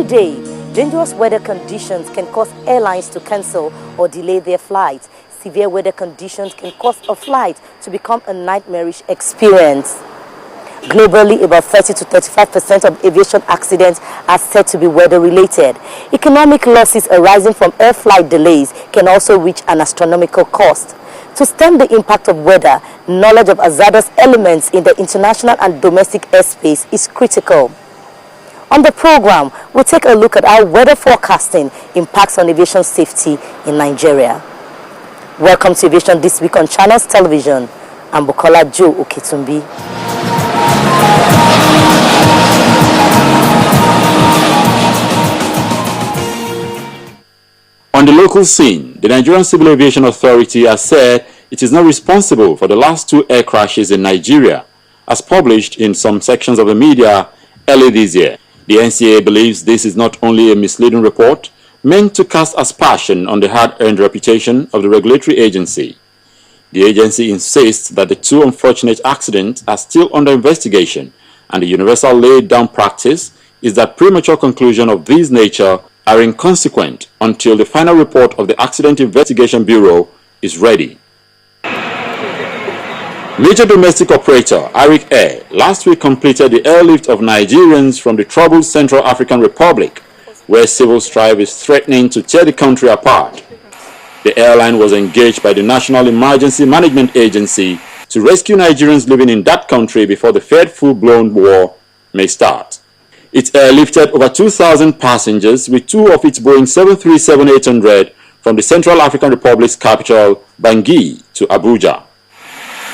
day, dangerous weather conditions can cause airlines to cancel or delay their flights. Severe weather conditions can cause a flight to become a nightmarish experience. Globally, about 30 to 35% of aviation accidents are said to be weather-related. Economic losses arising from air flight delays can also reach an astronomical cost. To stem the impact of weather, knowledge of hazardous elements in the international and domestic airspace is critical. On the program, we'll take a look at how weather forecasting impacts on aviation safety in Nigeria. Welcome to Aviation This Week on Channels Television. I'm Bukola Joe Oketumbi. On the local scene, the Nigerian Civil Aviation Authority has said it is not responsible for the last 2 air crashes in Nigeria, as published in some sections of the media early this year. The NCA believes this is not only a misleading report meant to cast aspersion on the hard-earned reputation of the regulatory agency. The agency insists that the 2 unfortunate accidents are still under investigation, and the universal laid-down practice is that premature conclusions of this nature are inconsequent until the final report of the Accident Investigation Bureau is ready. Major domestic operator Arik Air last week completed the airlift of Nigerians from the troubled Central African Republic, where civil strife is threatening to tear the country apart. The airline was engaged by the National Emergency Management Agency to rescue Nigerians living in that country before the feared full-blown war may start. It airlifted over 2,000 passengers with 2 of its Boeing 737-800 from the Central African Republic's capital, Bangui, to Abuja.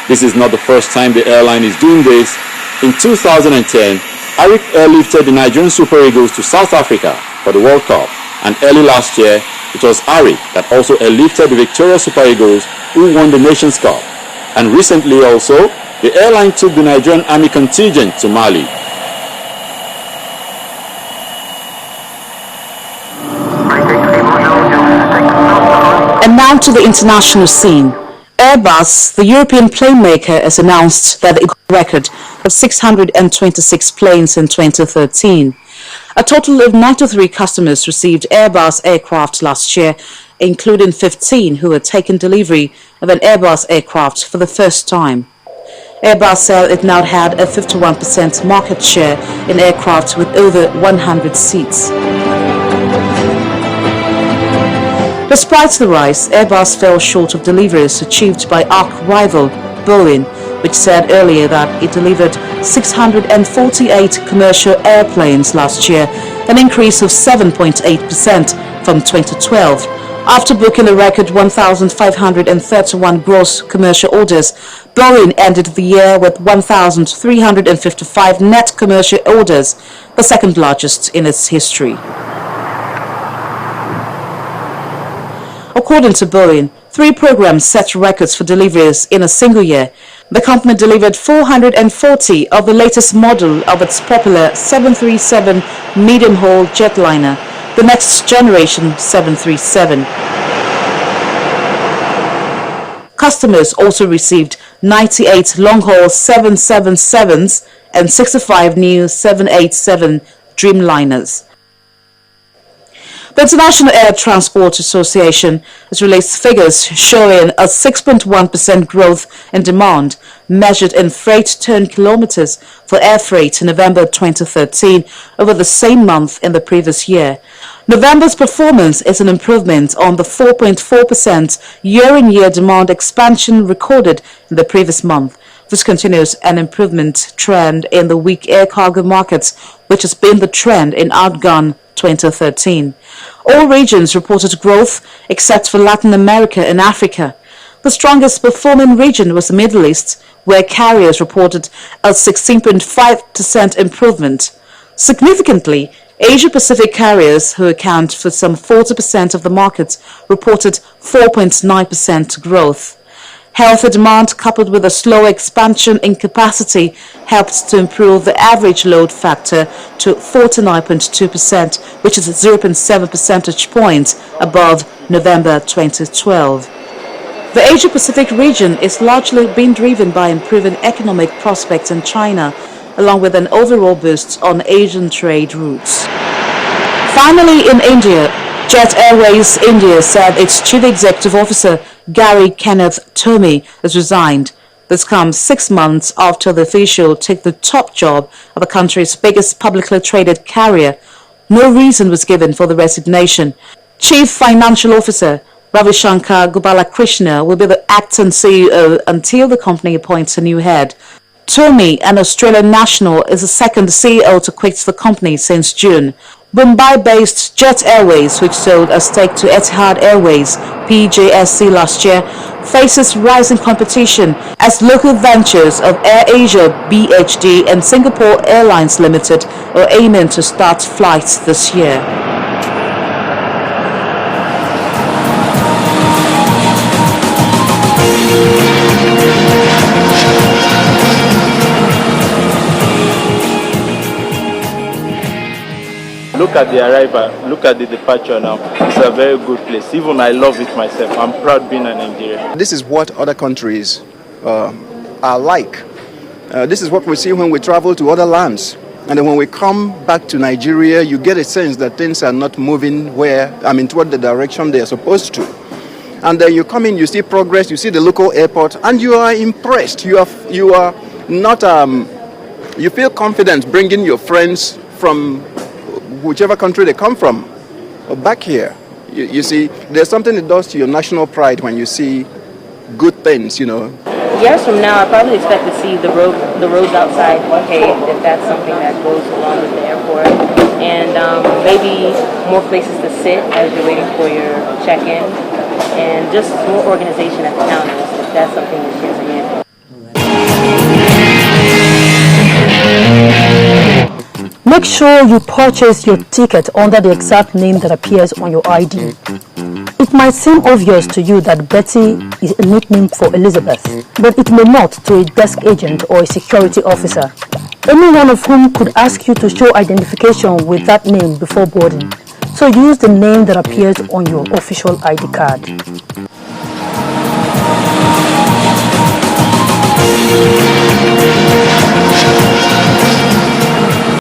This is not the first time the airline is doing this. In 2010, Arik airlifted the Nigerian Super Eagles to South Africa for the World Cup, and early last year, it was Arik that also airlifted the Victoria Super Eagles, who won the Nations Cup. And recently also, the airline took the Nigerian Army contingent to Mali. And now to the international scene. Airbus, the European plane maker, has announced that it got a record of 626 planes in 2013. A total of 93 customers received Airbus aircraft last year, including 15 who had taken delivery of an Airbus aircraft for the first time. Airbus said it now had a 51% market share in aircraft with over 100 seats. Despite the rise, Airbus fell short of deliveries achieved by arch-rival Boeing, which said earlier that it delivered 648 commercial airplanes last year, an increase of 7.8% from 2012. After booking a record 1,531 gross commercial orders, Boeing ended the year with 1,355 net commercial orders, the second largest in its history. According to Boeing, 3 programs set records for deliveries in a single year. The company delivered 440 of the latest model of its popular 737 medium-haul jetliner, the next generation 737. Customers also received 98 long-haul 777s and 65 new 787 Dreamliners. The International Air Transport Association has released figures showing a 6.1% growth in demand measured in freight ton kilometers for air freight in November 2013 over the same month in the previous year. November's performance is an improvement on the 4.4% year-on-year demand expansion recorded in the previous month. This continues an improvement trend in the weak air cargo markets, which has been the trend in outgone 2013. All regions reported growth except for Latin America and Africa. The strongest performing region was the Middle East, where carriers reported a 16.5% improvement. Significantly, Asia-Pacific carriers, who account for some 40% of the market, reported 4.9% growth. Healthy demand coupled with a slow expansion in capacity helped to improve the average load factor to 49.2%, which is 0.7 percentage points above November 2012. The Asia-Pacific region is largely being driven by improving economic prospects in China, along with an overall boost on Asian trade routes. Finally, in India, Jet Airways India said its chief executive officer, Gary Kenneth Tomey, has resigned. This comes 6 months after the official took the top job of the country's biggest publicly traded carrier. No reason was given for the resignation. Chief Financial Officer Ravi Shankar Gopalakrishna will be the acting CEO until the company appoints a new head. Tomey, an Australian national, is the second CEO to quit the company since June. Mumbai-based Jet Airways, which sold a stake to Etihad Airways (PJSC) last year, faces rising competition as local ventures of AirAsia BHD and Singapore Airlines Limited are aiming to start flights this year. Look at the arrival, look at the departure now. It's a very good place. Even I love it myself. I'm proud being a Nigerian. This is what other countries are like. This is what we see when we travel to other lands. And then when we come back to Nigeria, you get a sense that things are not moving toward the direction they are supposed to. And then you come in, you see progress, you see the local airport, and you are impressed. You feel confident bringing your friends from whichever country they come from back here. You see, there's something it does to your national pride when you see good things, Years from now, I probably expect to see the roads outside paved, if that's something that goes along with the airport, and maybe more places to sit as you're waiting for your check-in, and just more organization at the counters, if that's something that shares again. Make sure you purchase your ticket under the exact name that appears on your ID. It might seem obvious to you that Betty is a nickname for Elizabeth, but it may not to a desk agent or a security officer, any one of whom could ask you to show identification with that name before boarding. So use the name that appears on your official ID card.